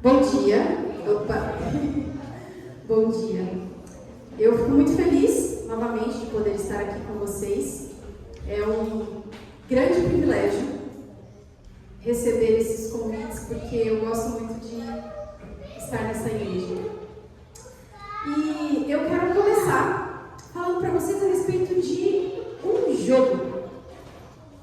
Bom dia. Opa. Bom dia. Eu fico muito feliz, novamente, de poder estar aqui com vocês. É um grande privilégio receber esses convites, porque eu gosto muito de estar nessa igreja. E eu quero começar falando para vocês a respeito de um jogo.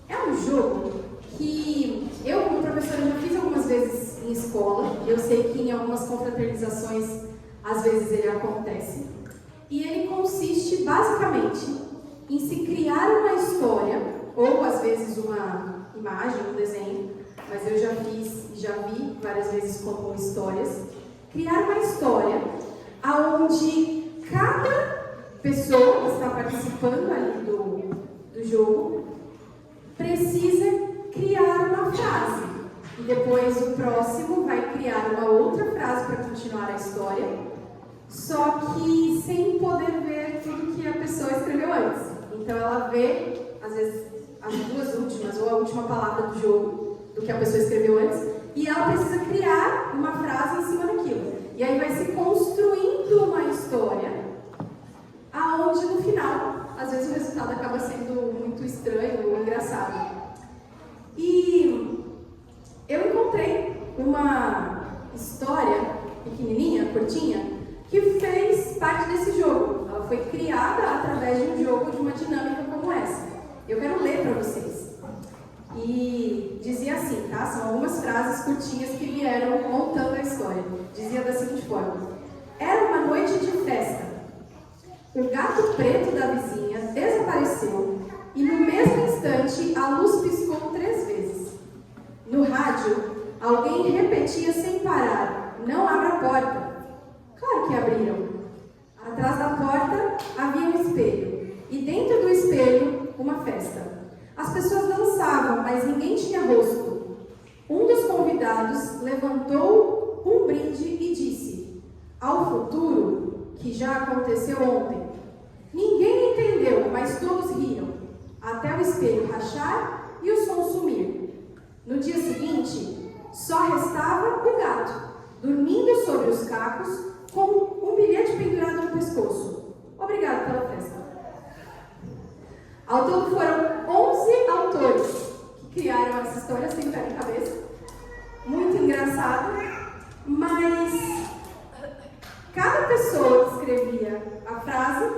É um jogo que eu, como professora, já fiz algumas vezes em escola. Eu sei que em algumas confraternizações, às vezes ele acontece. E ele consiste, basicamente, em se criar uma história, ou às vezes uma imagem, um desenho, mas eu já fiz e já vi várias vezes como histórias. Criar uma história onde cada pessoa que está participando ali do jogo precisa criar uma frase. E depois o próximo vai criar uma outra frase para continuar a história, só que sem poder ver tudo que a pessoa escreveu antes. Então ela vê, às vezes, as duas últimas ou a última palavra do jogo, do que a pessoa escreveu antes, e ela precisa criar uma frase em cima daquilo. E aí vai se construindo uma história, aonde no final, às vezes o resultado acaba sendo muito estranho ou engraçado. E eu encontrei uma história pequenininha, curtinha, que fez parte desse jogo. Ela foi criada através de um jogo, de uma dinâmica como essa. Eu quero ler para vocês. E dizia assim, tá? São algumas frases curtinhas que vieram montando a história. Dizia da seguinte forma: era uma noite de festa. O gato preto da vizinha desapareceu e no mesmo instante a luz piscou 3 vezes. No rádio, alguém repetia sem parar: não abra a porta. Claro que abriram. Atrás da porta havia um espelho e dentro do espelho uma festa. As pessoas dançavam, mas ninguém tinha rosto. Um dos convidados levantou um brinde e disse: ao futuro, que já aconteceu ontem. Ninguém entendeu, mas todos riram, até o espelho rachar e o som sumir. No dia seguinte, só restava o gato, dormindo sobre os cacos, com um bilhete pendurado no pescoço. Obrigado pela festa. Ao todo foram 11 autores que criaram essa história sem pé na cabeça. Muito engraçado, mas cada pessoa que escrevia a frase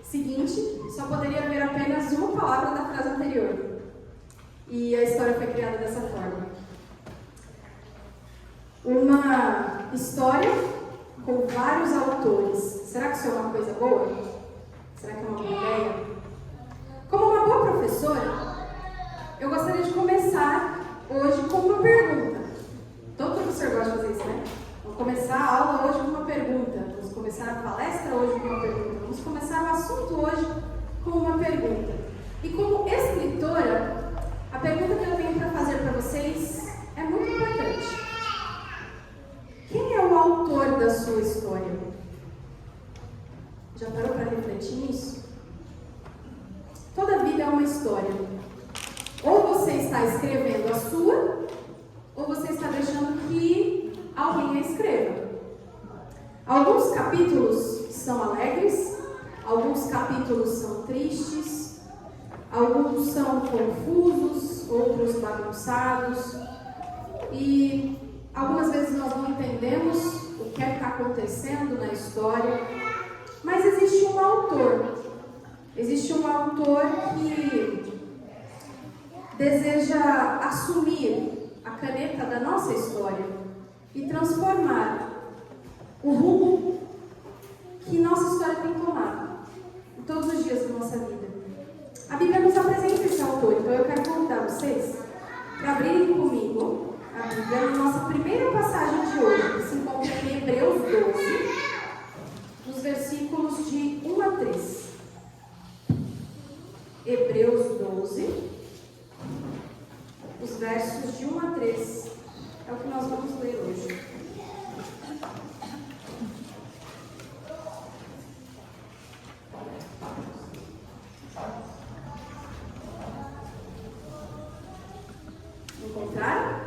seguinte só poderia ver apenas uma palavra da frase anterior. E a história foi criada dessa forma. Uma história com vários autores. Será que isso é uma coisa boa? Será que é uma boa ideia? Como uma boa professora, eu gostaria de começar hoje com uma pergunta. Todo professor gosta de fazer isso, né? Vamos começar a aula hoje com uma pergunta. Vamos começar a palestra hoje com uma pergunta. Vamos começar o assunto hoje com uma pergunta. E como escritora, a pergunta que eu tenho para fazer para vocês é muito importante. Quem é o autor da sua história? Já parou para refletir nisso? Toda vida é uma história. Ou você está escrevendo a sua, ou você está deixando que alguém a escreva. Alguns capítulos são alegres, alguns capítulos são tristes, alguns são confusos, outros bagunçados, e algumas vezes nós não entendemos o que está acontecendo na história, mas existe um autor. Existe um autor que deseja assumir a caneta da nossa história e transformar o rumo que nossa história tem tomado em todos os dias da nossa vida. A Bíblia nos apresenta esse autor, então eu quero convidar vocês para abrirem comigo a Bíblia na nossa primeira passagem de hoje, que se encontra em Hebreus 12, nos versículos de 1 a 3. Hebreus 12, os versos de 1 a 3, é o que nós vamos ler hoje. Encontraram?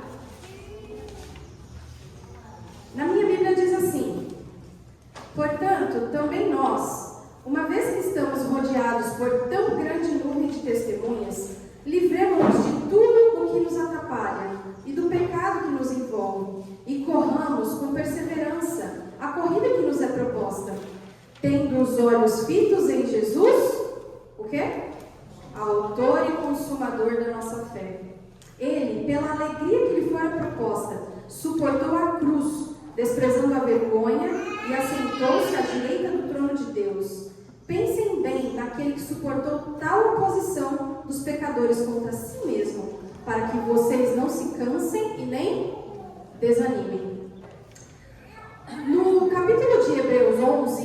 rodeados por tão grande nuvem de testemunhas, livremos-nos de tudo o que nos atrapalha e do pecado que nos envolve, e corramos com perseverança a corrida que nos é proposta, tendo os olhos fitos em Jesus, o quê? Autor e consumador da nossa fé. Ele, pela alegria que lhe fora proposta, suportou a cruz, desprezando a vergonha, e assentou-se à direita do trono de Deus. Pensem bem naquele que suportou tal oposição dos pecadores contra si mesmo, para que vocês não se cansem e nem desanimem. No capítulo de Hebreus 11,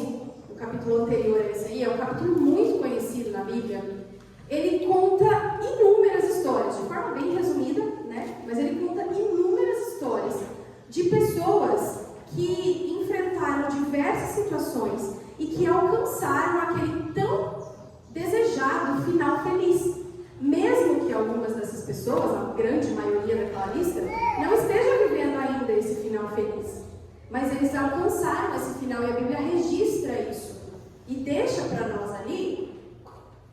o capítulo anterior a esse aí, é um capítulo muito conhecido na Bíblia. Ele conta inúmeras histórias, de forma bem resumida, né? Mas ele conta inúmeras histórias de pessoas que enfrentaram diversas situações e que alcançaram aquele tão desejado final feliz. Mesmo que algumas dessas pessoas, a grande maioria daquela lista, não esteja vivendo ainda esse final feliz. Mas eles alcançaram esse final e a Bíblia registra isso. E deixa para nós ali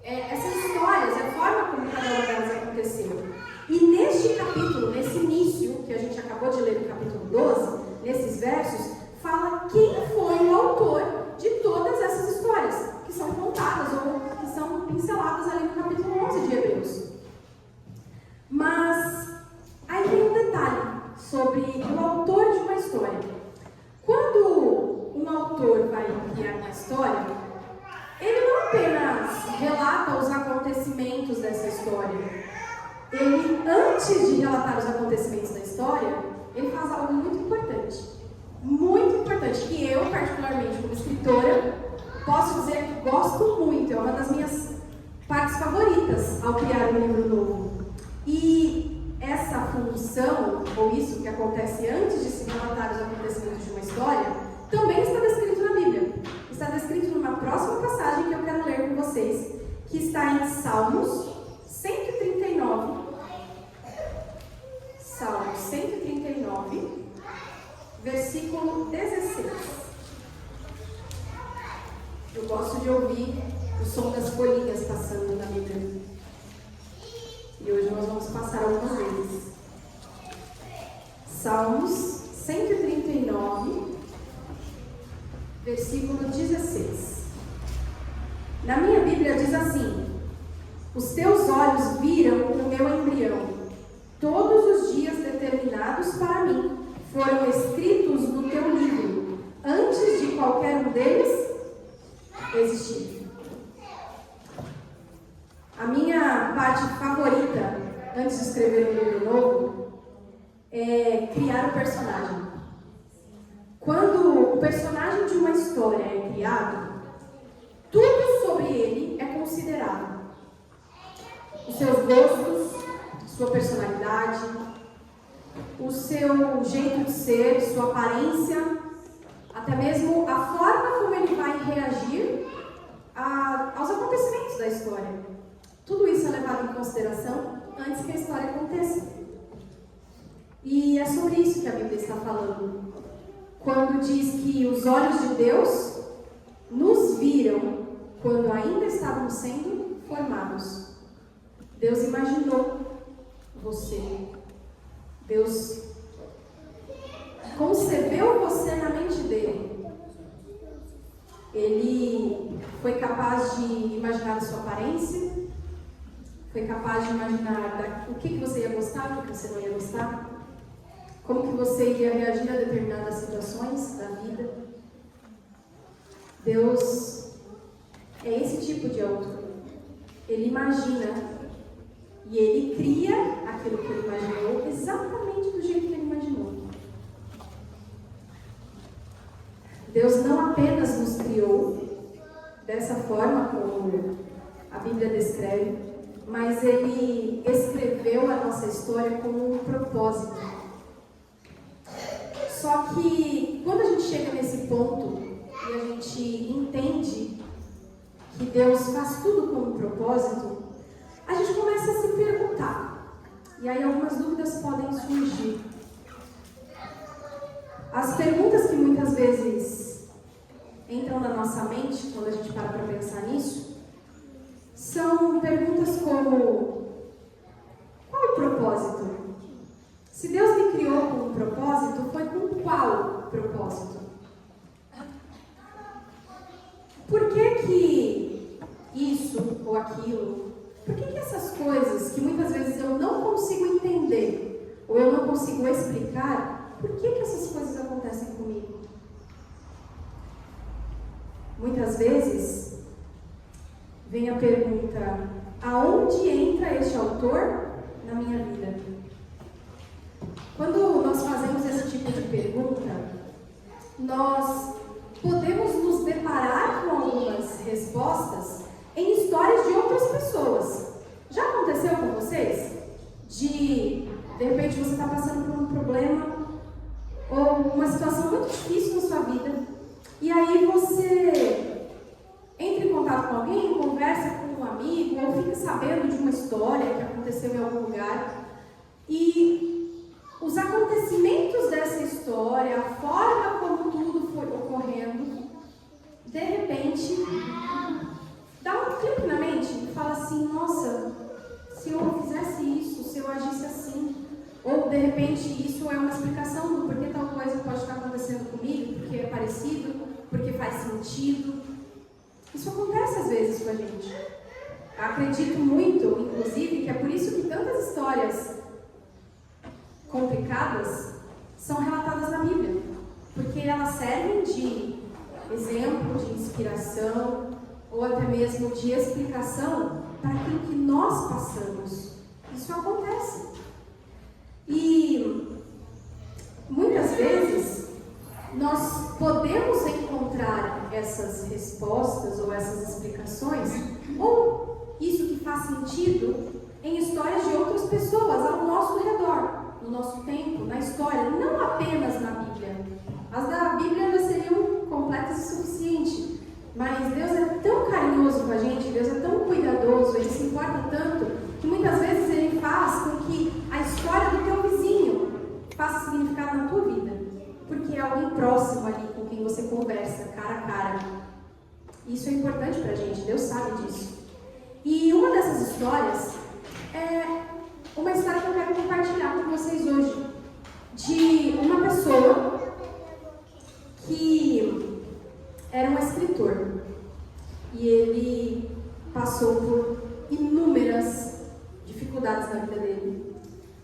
essas histórias, a forma como cada uma delas aconteceu. E neste capítulo, nesse início, que a gente acabou de ler no capítulo 12, nesses versos, fala quem foi o autor de todas essas histórias, que são contadas ou que são pinceladas ali no capítulo 11 de Hebreus. Mas aí tem um detalhe sobre o autor de uma história. Quando um autor vai criar uma história, ele não apenas relata os acontecimentos dessa história. Ele, antes de relatar os acontecimentos da história, ele faz algo muito importante, que eu, particularmente, como escritora, posso dizer que gosto muito, é uma das minhas partes favoritas ao criar um livro novo. E essa função, ou isso que acontece antes de se relatar os acontecimentos de uma história, também está descrito na Bíblia. Está descrito numa próxima passagem que eu quero ler com vocês, que está em Salmos 139. Salmos 139, versículo 16. Eu gosto de ouvir o som das folhinhas passando na Bíblia. E hoje nós vamos passar algumas vezes. Salmos 139, versículo 16. Na minha Bíblia diz assim: os teus olhos viram o meu embrião. Todos os dias determinados para mim foram escritos no teu livro, antes de qualquer um deles existir. A minha parte favorita, antes de escrever um livro novo, é criar o personagem. Quando o personagem de uma história é criado, tudo sobre ele é considerado. Os seus gostos, sua personalidade, o seu jeito de ser, sua aparência, até mesmo a forma como ele vai reagir aos acontecimentos da história. Tudo isso é levado em consideração antes que a história aconteça. E é sobre isso que a Bíblia está falando. Quando diz que os olhos de Deus nos viram quando ainda estávamos sendo formados. Deus imaginou você. Deus concebeu você na mente dele. Ele foi capaz de imaginar a sua aparência, foi capaz de imaginar o que você ia gostar, o que você não ia gostar, como que você iria reagir a determinadas situações da vida. Deus é esse tipo de autor. Ele imagina e ele cria aquilo que ele imaginou exatamente do jeito que ele imaginou. Deus não apenas nos criou dessa forma como a Bíblia descreve, mas ele escreveu a nossa história com um propósito. Só que quando a gente chega nesse ponto e a gente entende que Deus faz tudo com um propósito, a gente começa a se perguntar. E aí algumas dúvidas podem surgir. As perguntas que muitas vezes entram na nossa mente, quando a gente para pensar nisso, são perguntas como: qual o propósito? Se Deus me criou com um propósito, foi com qual propósito? Por que isso ou aquilo? Por que essas coisas que muitas vezes eu não consigo entender ou eu não consigo explicar, por que essas coisas acontecem comigo? Muitas vezes vem a pergunta: aonde entra este autor na minha vida? Quando nós fazemos esse tipo de pergunta, nós podemos nos deparar com algumas respostas em histórias de outras pessoas. Já aconteceu com vocês? De repente você está passando por um problema ou uma situação muito difícil na sua vida, e aí você entra em contato com alguém, conversa com um amigo, ou fica sabendo de uma história que aconteceu em algum lugar, e os acontecimentos dessa história, a forma como tudo foi ocorrendo, de repente dá um clique na mente e fala assim: nossa, se eu fizesse isso, se eu agisse assim, ou de repente isso é uma explicação do porquê tal coisa pode estar acontecendo comigo, porque é parecido, porque faz sentido. Isso acontece às vezes com a gente. Acredito muito, inclusive, que é por isso que tantas histórias complicadas são relatadas na Bíblia, porque elas servem de exemplo, de inspiração, ou até mesmo de explicação para aquilo que nós passamos. Isso acontece. E muitas vezes nós podemos encontrar essas respostas ou essas explicações, ou isso que faz sentido, em histórias de outras pessoas ao nosso redor, no nosso tempo, na história, não apenas na Bíblia. As da Bíblia já seriam completas e suficientes. Mas Deus é tão carinhoso com a gente, Deus é tão cuidadoso, Ele se importa tanto, que muitas vezes Ele faz com que a história do teu vizinho faça significado na tua vida. Porque é alguém próximo ali com quem você conversa, cara a cara. Isso é importante pra gente, Deus sabe disso. E uma dessas histórias é uma história que eu quero compartilhar com vocês hoje. De uma pessoa que era um escritor, e ele passou por inúmeras dificuldades na vida dele,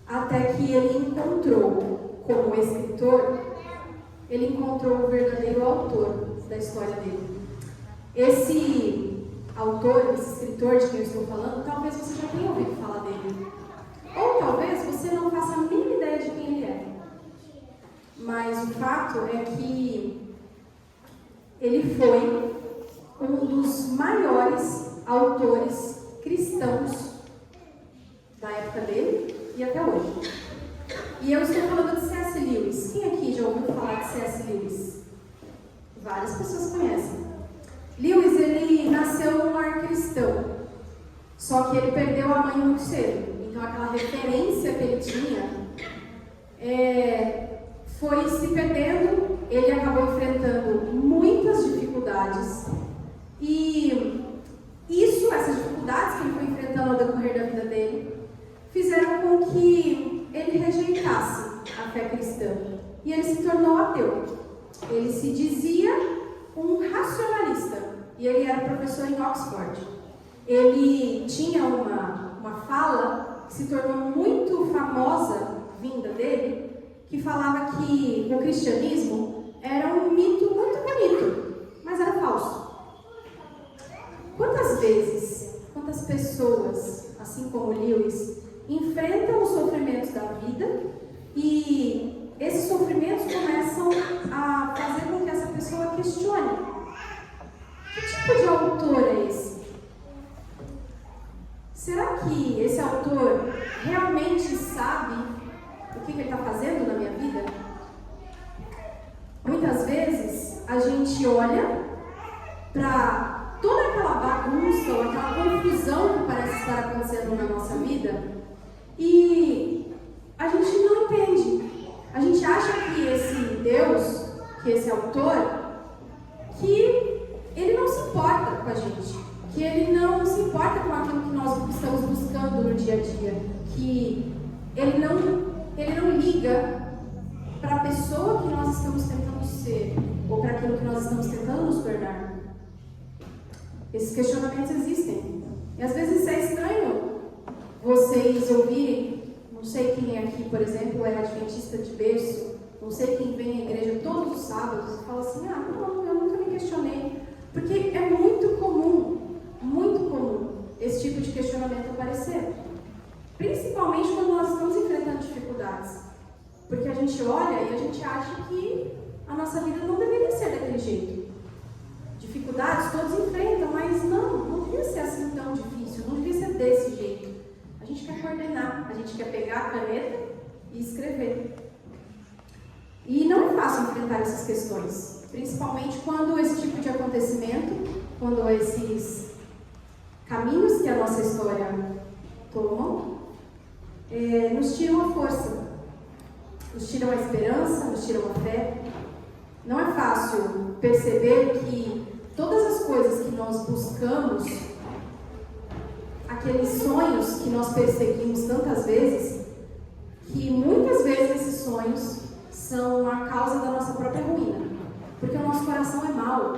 até que ele encontrou, como escritor, ele encontrou o verdadeiro autor da história dele. Esse autor, esse escritor de quem eu estou falando, talvez você já tenha ouvido falar dele, ou talvez você não faça a mínima ideia de quem ele é. Mas o fato é que ele foi um dos maiores autores cristãos da época dele e até hoje. E eu estou falando de C.S. Lewis. Quem aqui já ouviu falar de C.S. Lewis? Várias pessoas conhecem. Lewis, ele nasceu num lar cristão, só que ele perdeu a mãe muito cedo. Então aquela referência que ele tinha foi se perdendo. Ele acabou enfrentando muitas dificuldades, e essas dificuldades que ele foi enfrentando ao decorrer da vida dele, fizeram com que ele rejeitasse a fé cristã, e ele se tornou ateu. Ele se dizia um racionalista, e ele era professor em Oxford. Ele tinha uma fala que se tornou muito famosa, vinda dele, que falava que o cristianismo era um mito muito bonito, mas era falso. Quantas vezes, quantas pessoas, assim como Lewis, enfrentam os sofrimentos da vida, e esses sofrimentos começam a fazer com que essa pessoa questione: que tipo de autor é esse? Será que esse autor realmente sabe o que ele está fazendo na minha vida? Muitas vezes a gente olha para toda aquela bagunça ou aquela confusão que parece estar acontecendo na nossa vida e a gente não entende. A gente acha que esse Deus, que esse autor, que ele não se importa com a gente. que ele não se importa com aquilo que nós estamos buscando no dia a dia, que ele não liga para a pessoa que nós estamos tentando ser, ou para aquilo que nós estamos tentando nos tornar. Esses questionamentos existem. E às vezes é estranho vocês ouvirem, não sei quem aqui, por exemplo, é adventista de berço, não sei quem vem à igreja todos os sábados e fala assim, não, eu nunca me questionei. Porque é muito comum esse tipo de questionamento aparecer. Principalmente quando nós estamos enfrentando dificuldades. Porque a gente olha e a gente acha que a nossa vida não deveria ser daquele jeito. Dificuldades todos enfrentam, mas não devia ser assim tão difícil, não devia ser desse jeito. A gente quer coordenar, a gente quer pegar a caneta e escrever. E não é fácil enfrentar essas questões, principalmente quando esse tipo de acontecimento, quando esses caminhos que a nossa história tomam, nos tiram a força, nos tiram a esperança, nos tiram a fé. Não é fácil perceber que todas as coisas que nós buscamos, aqueles sonhos que nós perseguimos tantas vezes, que muitas vezes esses sonhos são a causa da nossa própria ruína, porque o nosso coração é mau.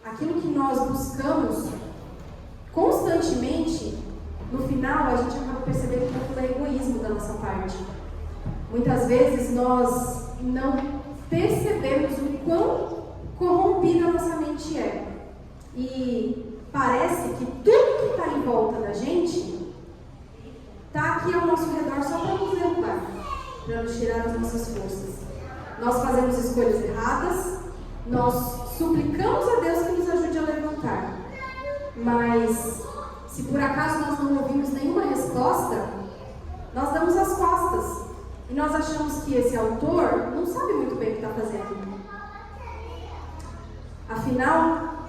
Aquilo que nós buscamos constantemente, no final a gente acaba percebendo que aquilo é egoísmo da nossa parte. Muitas vezes nós não percebemos o quão corrompida a nossa mente é. E parece que tudo que está em volta da gente está aqui ao nosso redor só para nos derrubar, para nos tirar as nossas forças. Nós fazemos escolhas erradas, nós suplicamos a Deus que nos ajude a levantar. Mas, se por acaso nós não ouvimos nenhuma resposta, nós damos as costas. E nós achamos que esse autor não sabe muito bem o que está fazendo. Afinal,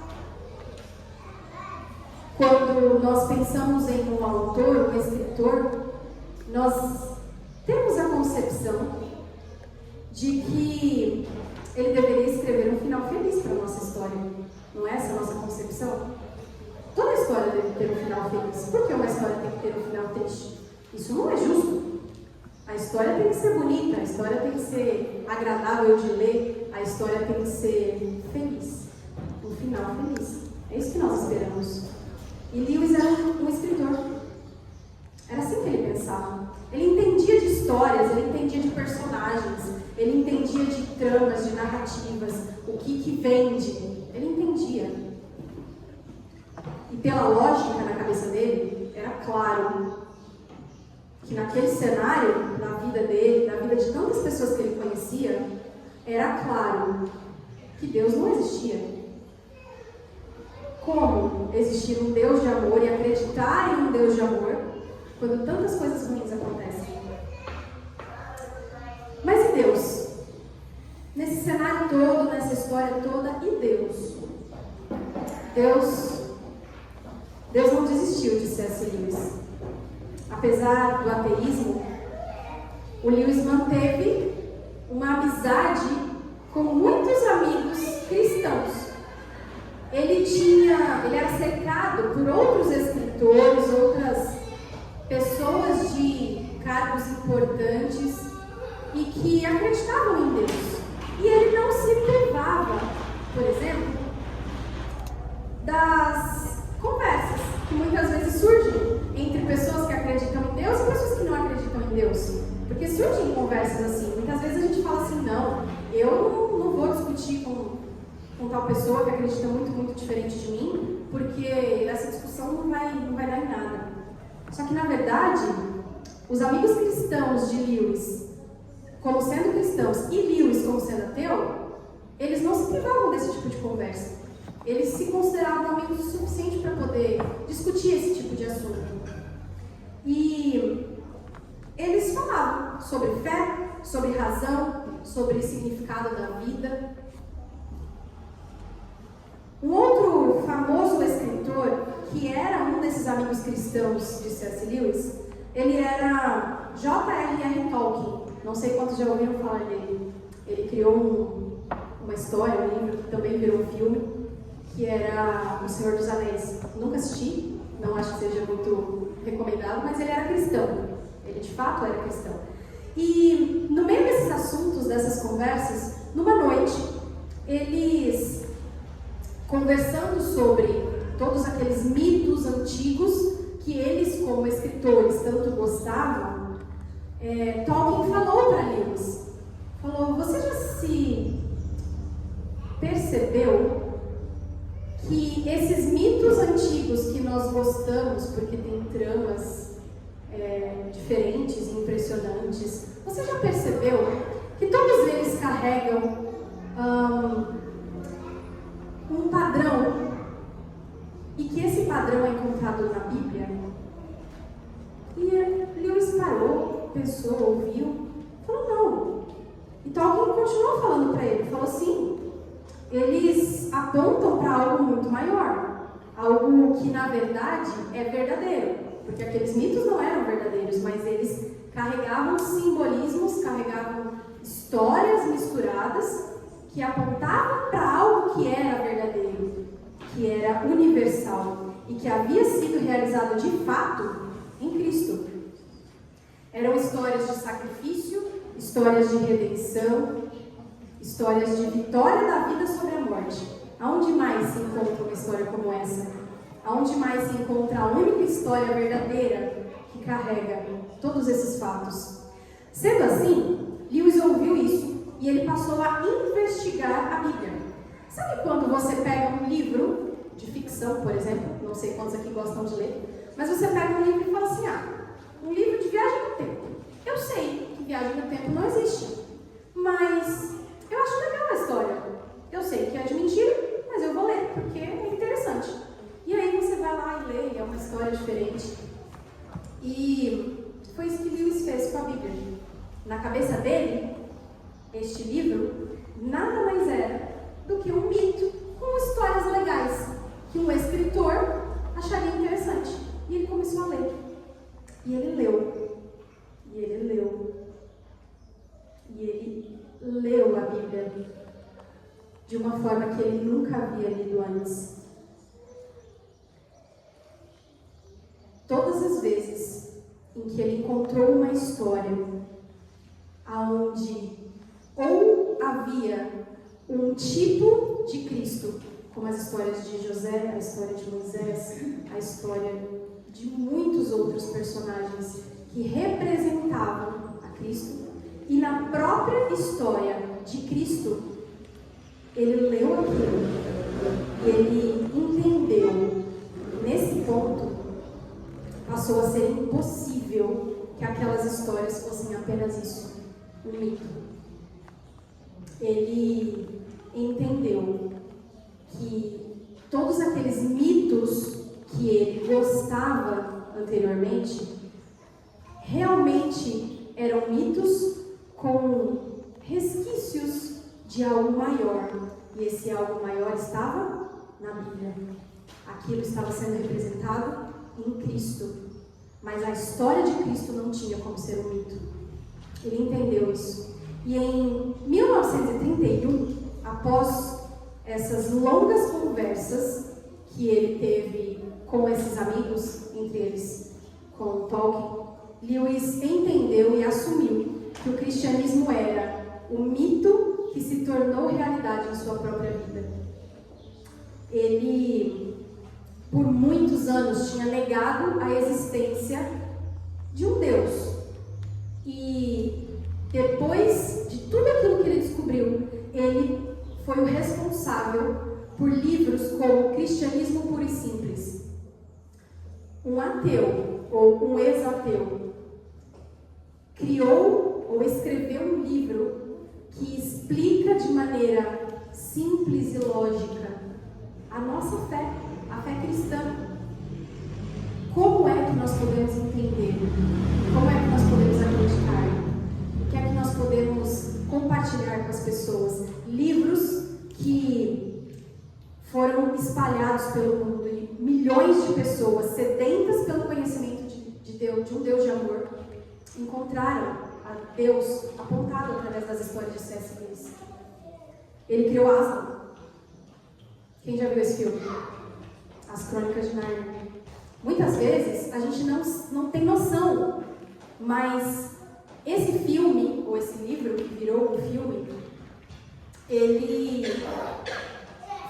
quando nós pensamos em um autor, um escritor, nós temos a concepção de que ele deveria escrever um final feliz para a nossa história. Não é essa a nossa concepção? Toda história deve ter um final feliz. Por que uma história tem que ter um final triste? Isso não é justo. A história tem que ser bonita, a história tem que ser agradável de ler, a história tem que ser feliz. Um final feliz. É isso que nós esperamos. E Lewis era um escritor. Era assim que ele pensava. Ele entendia de histórias, ele entendia de personagens, ele entendia de tramas, de narrativas, o que vende. Ele entendia. E pela lógica na cabeça dele, era claro que naquele cenário, na vida dele, na vida de tantas pessoas que ele conhecia, era claro que Deus não existia. Como existir um Deus de amor e acreditar em um Deus de amor quando tantas coisas ruins acontecem? Mas e Deus? Nesse cenário todo, nessa história toda, e Deus? Deus não desistiu de C.S. Lewis. Apesar do ateísmo, o Lewis manteve uma amizade com muitos amigos cristãos. Ele era cercado por outros escritores, outras pessoas de cargos importantes e que acreditavam em Deus. E ele não se privava, por exemplo, das conversas que muitas vezes surgem entre pessoas que acreditam em Deus e pessoas que não acreditam em Deus. Porque surgem conversas assim. Muitas vezes a gente fala assim, não, eu não vou discutir com tal pessoa que acredita muito diferente de mim, porque essa discussão não vai dar em nada. Só que, na verdade, os amigos cristãos de Lewis, como sendo cristãos, e Lewis como sendo ateu, eles não se privavam desse tipo de conversa. Eles se consideravam amigos o suficiente para poder discutir esse tipo de assunto. E eles falavam sobre fé, sobre razão, sobre significado da vida. Um outro famoso escritor, que era um desses amigos cristãos de C.S. Lewis, ele era J.R.R. Tolkien. Não sei quantos já ouviram falar dele. Ele criou uma história, um livro que também virou um filme. que era O Senhor dos Anéis. Nunca assisti, não acho que seja muito recomendado, mas ele era cristão. Ele de fato era cristão. E no meio desses assuntos, dessas conversas, numa noite, eles conversando sobre todos aqueles mitos antigos que eles, como escritores, tanto gostavam, Tolkien falou para Lewis, falou, você já se percebeu que esses mitos antigos que nós gostamos, porque tem tramas diferentes e impressionantes, você já percebeu que todos eles carregam um padrão e que esse padrão é encontrado na Bíblia? E Lewis parou, pensou, ouviu, falou não. E Tolkien continuou falando para ele, falou assim, eles apontam para algo muito maior, algo que na verdade é verdadeiro, porque aqueles mitos não eram verdadeiros, mas eles carregavam simbolismos, carregavam histórias misturadas que apontavam para algo que era verdadeiro, que era universal e que havia sido realizado de fato em Cristo. Eram histórias de sacrifício, histórias de redenção, histórias de vitória da vida sobre a morte. Aonde mais se encontra uma história como essa? Aonde mais se encontra a única história verdadeira que carrega todos esses fatos? Sendo assim, Lewis ouviu isso e ele passou a investigar a Bíblia. Sabe quando você pega um livro de ficção, por exemplo, não sei quantos aqui gostam de ler, mas você pega um livro e fala assim, um livro de viagem no tempo. Eu sei que viagem no tempo não existe, mas eu acho legal a história. Eu sei que é de mentira, mas eu vou ler, porque é interessante. E aí você vai lá e lê, e é uma história diferente. E foi isso que Lewis fez com a Bíblia. Na cabeça dele, este livro nada mais era do que um mito com histórias legais, que um escritor acharia interessante. E ele começou a ler. E ele leu. E ele leu. E ele leu a Bíblia de uma forma que ele nunca havia lido antes. Todas as vezes em que ele encontrou uma história onde ou havia um tipo de Cristo, como as histórias de José, a história de Moisés, a história de muitos outros personagens que representavam a Cristo, e na própria história de Cristo, ele leu aquilo, ele entendeu. Nesse ponto, passou a ser impossível que aquelas histórias fossem apenas isso, um mito. Ele entendeu que todos aqueles mitos que ele gostava anteriormente realmente eram mitos com resquícios de algo maior. E esse algo maior estava na Bíblia. Aquilo estava sendo representado em Cristo. Mas a história de Cristo não tinha como ser um mito. Ele entendeu isso. E em 1931, após essas longas conversas que ele teve com esses amigos, entre eles com Tolkien, Lewis entendeu e assumiu que o cristianismo era o mito que se tornou realidade em sua própria vida. Ele, por muitos anos, tinha negado a existência de um Deus. E depois de tudo aquilo que ele descobriu, ele foi o responsável por livros como Cristianismo Puro e Simples. Um ateu, ou um ex-ateu, criou ou escreveu um livro que explica de maneira simples e lógica a nossa fé, a fé cristã. Como é que nós podemos entender? Como é que nós podemos acreditar? O que é que nós podemos compartilhar com as pessoas? Livros que foram espalhados pelo mundo e milhões de pessoas sedentas pelo conhecimento de Deus, de um Deus de amor, encontraram a Deus apontado através das histórias de C.S. Lewis. Ele criou Aslan. Quem já viu esse filme? As Crônicas de Nárnia. Muitas vezes a gente não tem noção, mas esse filme, ou esse livro que virou um filme, ele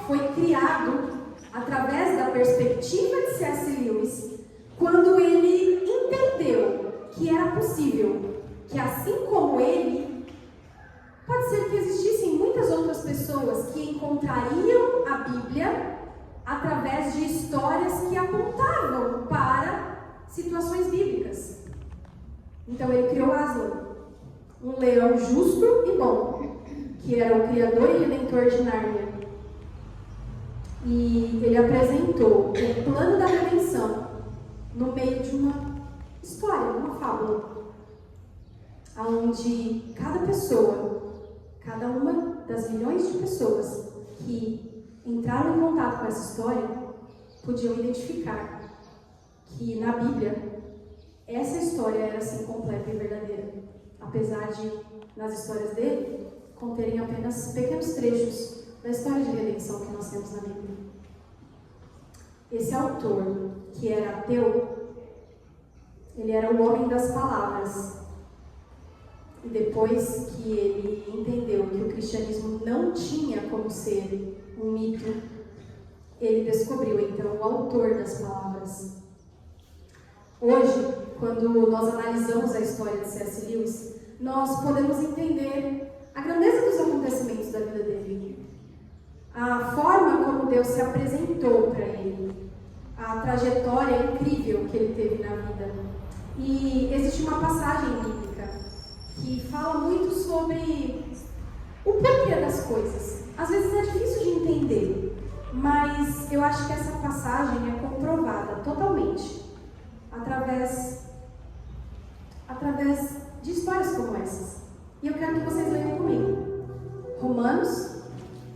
foi criado através da perspectiva de C.S. Lewis, quando ele entendeu que era possível, que assim como ele, pode ser que existissem muitas outras pessoas que encontrariam a Bíblia através de histórias que apontavam para situações bíblicas. Então ele criou Aslan, um leão justo e bom, que era o criador e redentor de Nárnia. E ele apresentou o plano da redenção no meio de uma história, uma fábula, onde cada pessoa, cada uma das milhões de pessoas que entraram em contato com essa história, podiam identificar que na Bíblia essa história era assim completa e verdadeira, apesar de, nas histórias dele, conterem apenas pequenos trechos da história de redenção que nós temos na Bíblia. Esse autor, que era ateu, ele era o homem das palavras. E depois que ele entendeu que o cristianismo não tinha como ser um mito, ele descobriu então o autor das palavras. Hoje, quando nós analisamos a história de C.S. Lewis, nós podemos entender a grandeza dos acontecimentos da vida dele, a forma como Deus se apresentou para ele, a trajetória incrível que ele teve na vida. E existe uma passagem bíblica que fala muito sobre o porquê das coisas. Às vezes é difícil de entender, mas eu acho que essa passagem é comprovada totalmente através de histórias como essas. E eu quero que vocês leiam comigo. Romanos,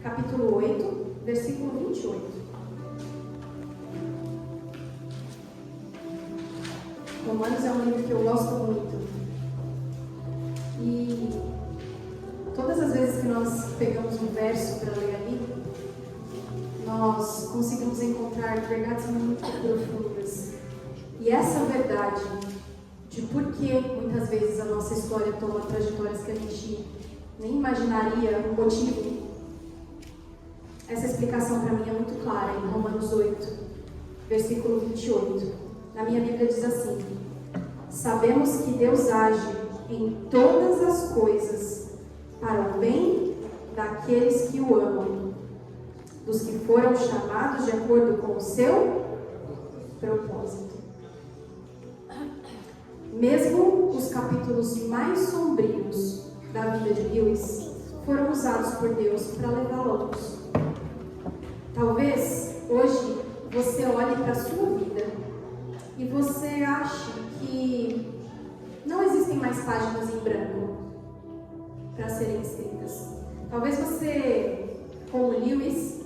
capítulo 8, versículo 28. Romanos é um livro que eu gosto muito. E todas as vezes que nós pegamos um verso para ler ali, nós conseguimos encontrar verdades muito profundas. E essa verdade de por que muitas vezes a nossa história toma trajetórias que a gente nem imaginaria o motivo, essa explicação para mim é muito clara em Romanos 8, versículo 28. Na minha Bíblia diz assim: sabemos que Deus age em todas as coisas para o bem daqueles que o amam, dos que foram chamados de acordo com o seu propósito. Mesmo os capítulos mais sombrios da vida de Lewis foram usados por Deus para levá-lo à luz. Talvez hoje você olhe para a sua vida e você ache que não existem mais páginas em branco para serem escritas. Talvez você, como Lewis,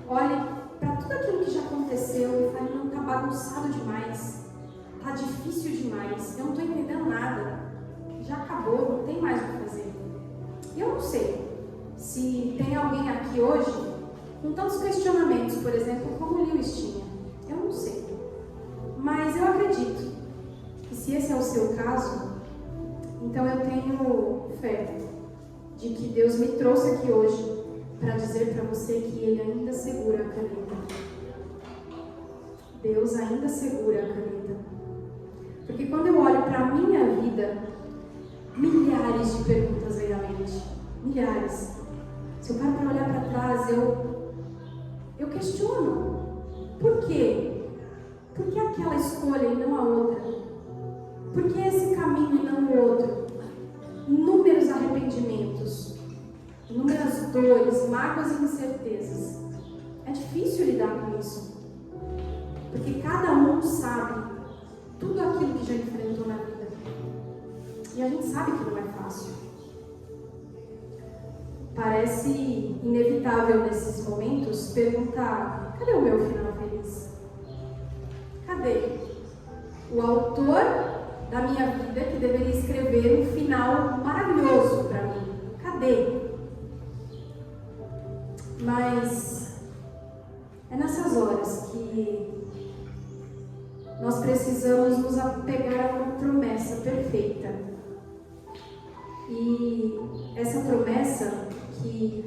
olhe para tudo aquilo que já aconteceu e fale: não, está bagunçado demais, está difícil demais, eu não estou entendendo nada, já acabou, não tem mais o que fazer. Eu não sei se tem alguém aqui hoje com tantos questionamentos, por exemplo, como Lewis tinha. Eu não sei. Mas eu acredito que se esse é o seu caso, então eu tenho fé de que Deus me trouxe aqui hoje para dizer para você que Ele ainda segura a caneta. Deus ainda segura a caneta. Porque quando eu olho para a minha vida, milhares de perguntas vêm à mente. Milhares. Se eu paro para olhar para trás, eu questiono. Por quê? Por que aquela escolha e não a outra? Por que esse caminho e não o outro? Inúmeros arrependimentos, inúmeras dores, mágoas e incertezas. É difícil lidar com isso, porque cada um sabe tudo aquilo que já enfrentou na vida. E a gente sabe que não é fácil. Parece inevitável nesses momentos perguntar: cadê o meu final feliz? Cadê o autor da minha vida que deveria escrever um final maravilhoso para mim? Cadê? Mas é nessas horas que nós precisamos nos apegar a uma promessa perfeita. E essa promessa, que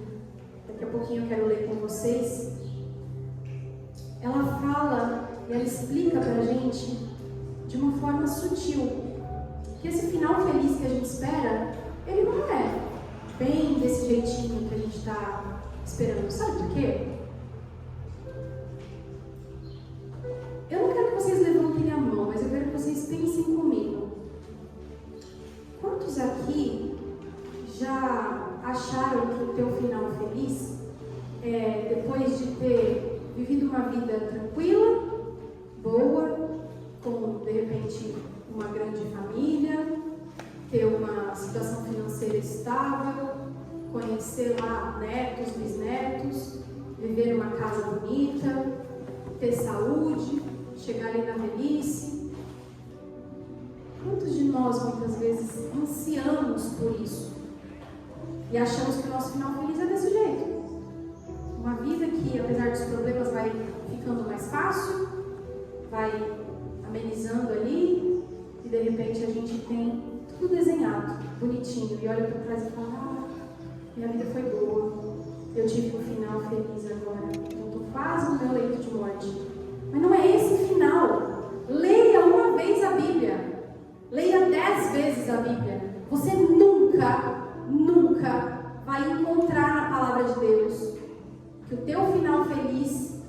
daqui a pouquinho eu quero ler com vocês, ela fala e ela explica pra gente de uma forma sutil que esse final feliz que a gente espera, ele não é bem desse jeitinho que a gente está esperando. Sabe por quê? Eu não quero que vocês levantem a mão, mas eu quero que vocês pensem comigo. Quantos aqui já acharam que o teu final feliz é depois de ter vivido uma vida tranquila, boa, com, de repente, uma grande família, ter uma situação financeira estável, conhecer lá netos, bisnetos, viver numa casa bonita, ter saúde, chegar ali na velhice? Quantos de nós, muitas vezes, ansiamos por isso? E achamos que o nosso final feliz é desse jeito. Uma vida que, apesar dos problemas, vai ficando mais fácil, vai amenizando ali, e de repente a gente tem tudo desenhado, bonitinho, e olha para trás e fala: minha vida foi boa, eu tive um final feliz agora, eu estou quase no meu leito de morte. Mas não é esse final. Leia uma vez a Bíblia, leia 10 vezes a Bíblia, você nunca vai encontrar na palavra de Deus que o teu final feliz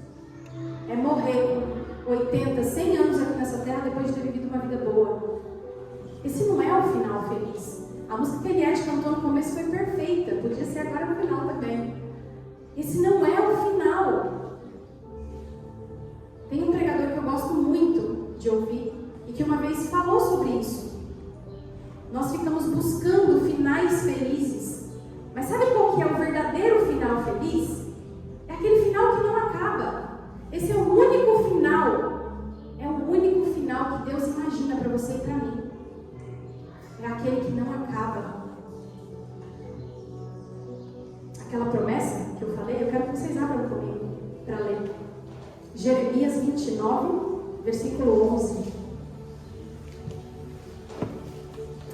é morrer com 80, 100 anos aqui nessa terra depois de ter vivido uma vida boa. Esse não é o final feliz. A música que a Eliette cantou no começo foi perfeita, podia ser agora no final também. Esse não é o final. Tem um pregador que eu gosto muito de ouvir e que uma vez falou sobre isso. Nós ficamos buscando finais felizes, mas sabe qual que é o verdadeiro final feliz? É aquele final que não acaba. Esse é o único final, que Deus imagina para você e para mim. É aquele que não acaba. Aquela promessa que eu falei, eu quero que vocês abram comigo para ler. Jeremias 29, versículo 11.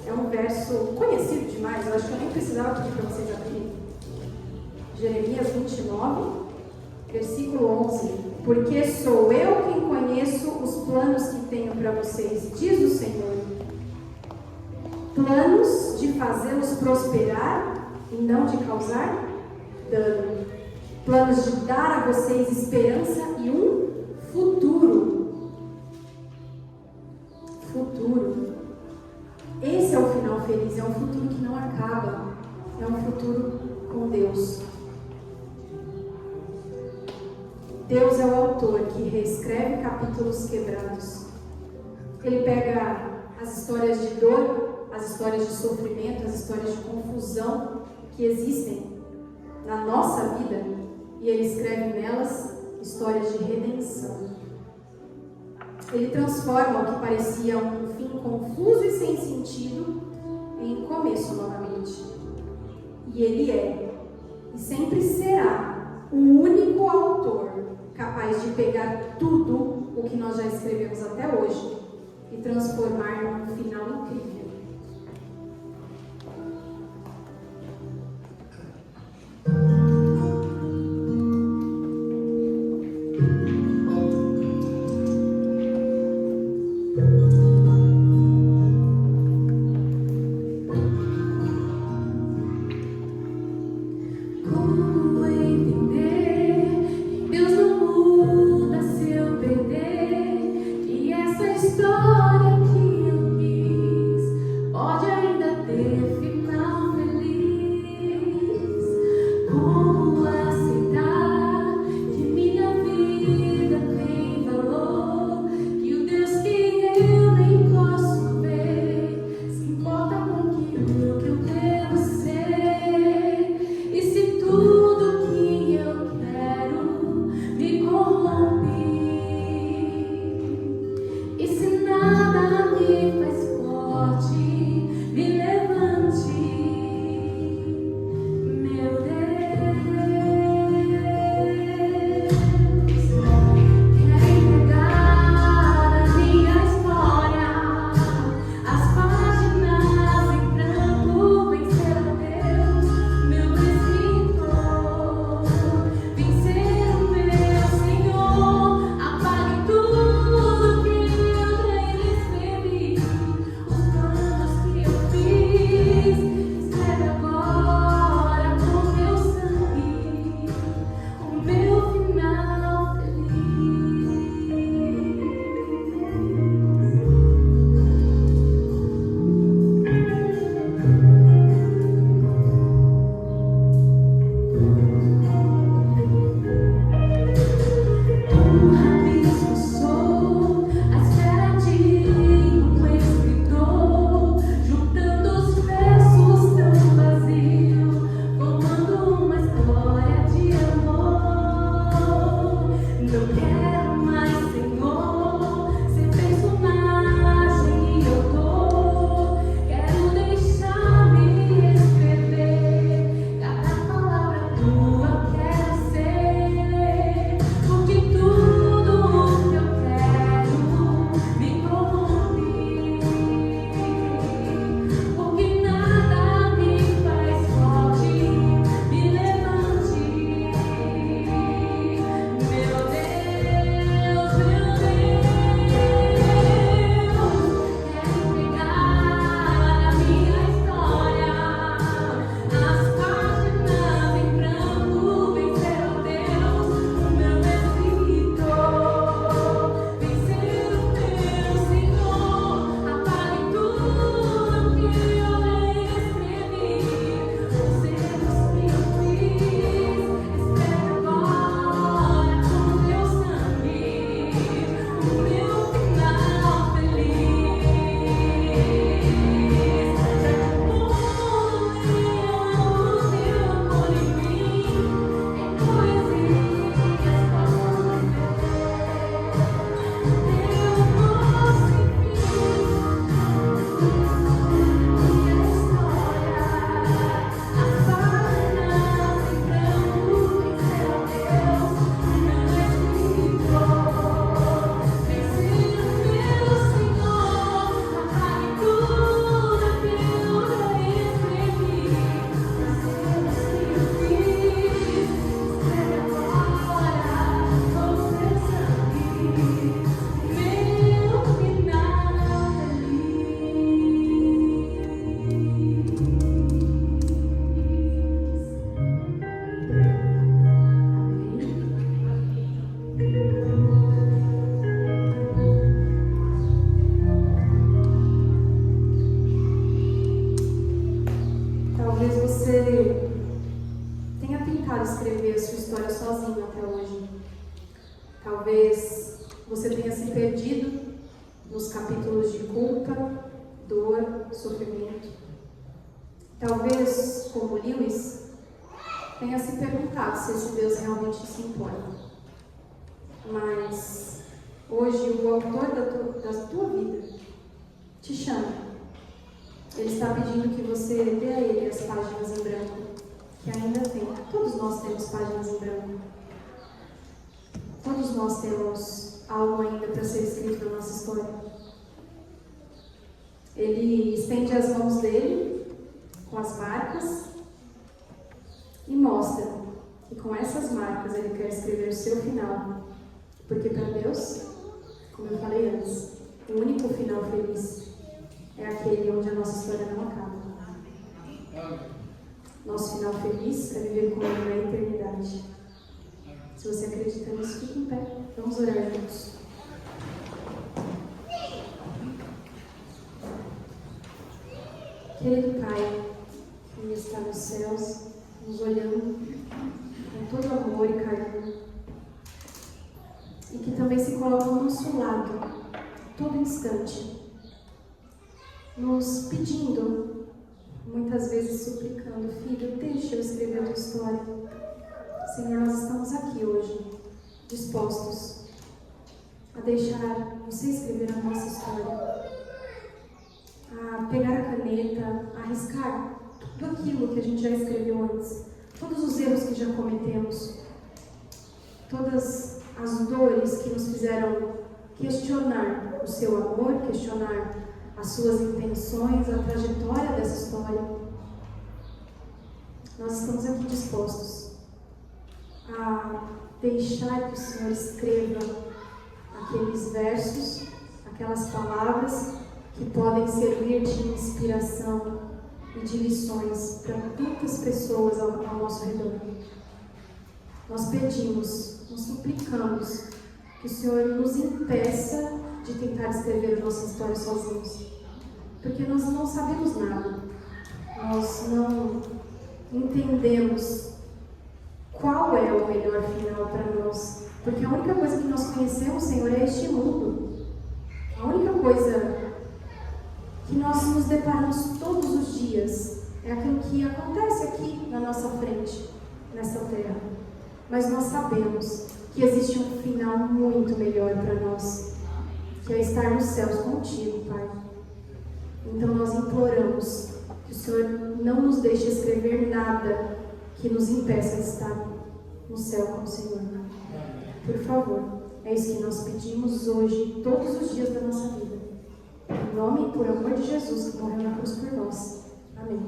É um verso conhecido demais, eu acho que eu nem precisava pedir para vocês abrirem. Jeremias 29, versículo 11. Porque sou eu quem conheço os planos que tenho para vocês, diz o Senhor. Planos de fazê-los prosperar e não de causar dano. Planos de dar a vocês esperança e um futuro. Futuro. Esse é o final feliz, é um futuro que não acaba. É um futuro com Deus. Deus é o autor que reescreve capítulos quebrados. Ele pega as histórias de dor, as histórias de sofrimento, as histórias de confusão que existem na nossa vida e Ele escreve nelas histórias de redenção. Ele transforma o que parecia um fim confuso e sem sentido em começo novamente. E Ele é, e sempre será, o único autor capaz de pegar tudo o que nós já escrevemos até hoje e transformar num final incrível. Tudo que eu tentado escrever a sua história sozinho até hoje. Talvez você tenha se perdido nos capítulos de culpa, dor, sofrimento. Talvez, como Lewis, tenha se perguntado se esse Deus realmente se importa. Mas hoje o autor da tua vida te chama. Ele está pedindo que você dê a ele as páginas em branco, que ainda tem. Todos nós temos páginas em branco. Todos nós temos algo ainda para ser escrito na nossa história. Ele estende as mãos dele com as marcas e mostra que com essas marcas ele quer escrever o seu final. Porque para Deus, como eu falei antes, o único final feliz é aquele onde a nossa história não acaba. Nosso final feliz é viver com Ele na eternidade. Se você acredita nisso, fique em pé. Vamos orar juntos. Querido Pai, que está nos céus, nos olhando com todo amor e carinho, e que também se coloca ao nosso lado, todo instante, nos pedindo, muitas vezes suplicando: Filho, deixa eu escrever a tua história. Senhor, nós estamos aqui hoje, dispostos a deixar você escrever a nossa história, a pegar a caneta, a arriscar tudo aquilo que a gente já escreveu antes, todos os erros que já cometemos, todas as dores que nos fizeram questionar o seu amor, questionar as suas intenções, a trajetória dessa história. Nós estamos aqui dispostos a deixar que o Senhor escreva aqueles versos, aquelas palavras que podem servir de inspiração e de lições para tantas pessoas ao nosso redor. Nós pedimos, nós suplicamos que o Senhor nos impeça de tentar escrever a nossa história sozinhos, porque nós não sabemos nada, nós não entendemos qual é o melhor final para nós, porque a única coisa que nós conhecemos, Senhor, é este mundo. A única coisa que nós nos deparamos todos os dias é aquilo que acontece aqui na nossa frente, nessa terra. Mas nós sabemos que existe um final muito melhor para nós, que é estar nos céus contigo, Pai. Então nós imploramos que o Senhor não nos deixe escrever nada que nos impeça de estar no céu com o Senhor. Por favor, é isso que nós pedimos hoje, todos os dias da nossa vida. Em nome e por amor de Jesus, que morreu na cruz por nós. Amém.